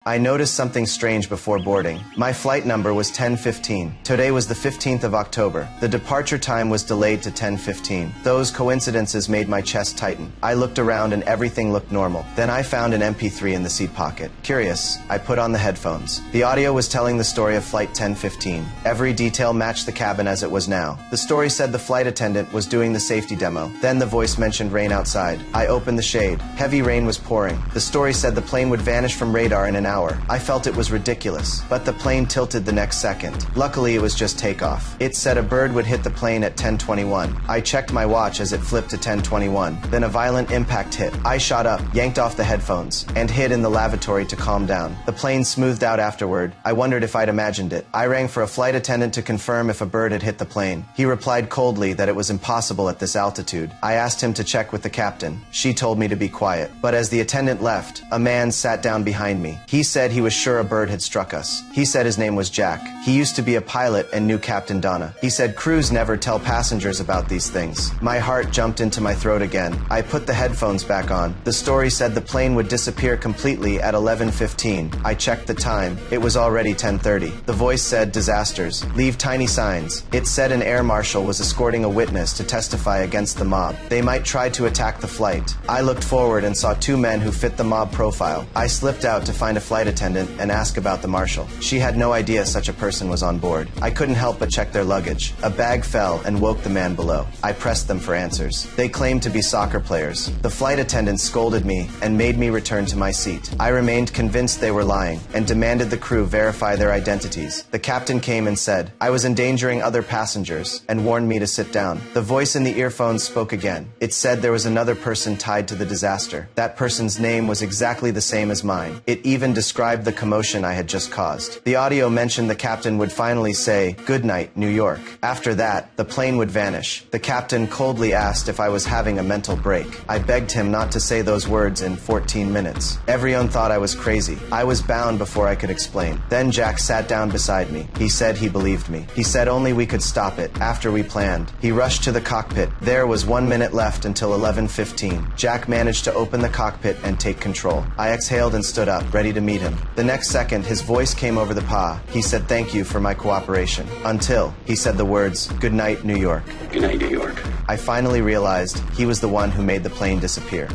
I noticed something strange before boarding. My flight number was 1015. Today was the 15th of October. The departure time was delayed to 10:15. Those coincidences made my chest tighten. I looked around and everything looked normal. Then I found an MP3 in the seat pocket. Curious, I put on the headphones. The audio was telling the story of Flight 1015. Every detail matched the cabin as it was now. The story said the flight attendant was doing the safety demo. Then the voice mentioned rain outside. I opened the shade. Heavy rain was pouring. The story said the plane would vanish from radar in an hour. I felt it was ridiculous, but the plane tilted the next second. Luckily, it was just takeoff. It said a bird would hit the plane at 10:21. I checked my watch as it flipped to 10:21. Then a violent impact hit. I shot up, yanked off the headphones, and hid in the lavatory to calm down. The plane smoothed out afterward. I wondered if I'd imagined it. I rang for a flight attendant to confirm if a bird had hit the plane. He replied coldly that it was impossible at this altitude. I asked him to check with the captain. She told me to be quiet. But as the attendant left, a man sat down behind me. He said he was sure a bird had struck us. He said his name was Jack. He used to be a pilot and knew Captain Donna. He said crews never tell passengers about these things. My heart jumped into my throat again. I put the headphones back on. The story said the plane would disappear completely at 11:15. I checked the time. It was already 10:30. The voice said disasters. Leave tiny signs. It said an air marshal was escorting a witness to testify against the mob. They might try to attack the flight. I looked forward and saw two men who fit the mob profile. I slipped out to find a flight attendant and ask about the marshal. She had no idea such a person was on board. I couldn't help but check their luggage. A bag fell and woke the man below. I pressed them for answers. They claimed to be soccer players. The flight attendant scolded me and made me return to my seat. I remained convinced they were lying and demanded the crew verify their identities. The captain came and said, I was endangering other passengers and warned me to sit down. The voice in the earphones spoke again. It said there was another person tied to the disaster. That person's name was exactly the same as mine. It even described the commotion I had just caused. The audio mentioned the captain would finally say, "Good night, New York." After that, the plane would vanish. The captain coldly asked if I was having a mental break. I begged him not to say those words in 14 minutes. Everyone thought I was crazy. I was bound before I could explain. Then Jack sat down beside me. He said he believed me. He said only we could stop it after we planned. He rushed to the cockpit. There was 1 minute left until 11:15. Jack managed to open the cockpit and take control. I exhaled and stood up, ready to meet him. The next second, his voice came over the PA. He said thank you for my cooperation. Until he said the words, "Good night, New York." Good night, New York. I finally realized he was the one who made the plane disappear.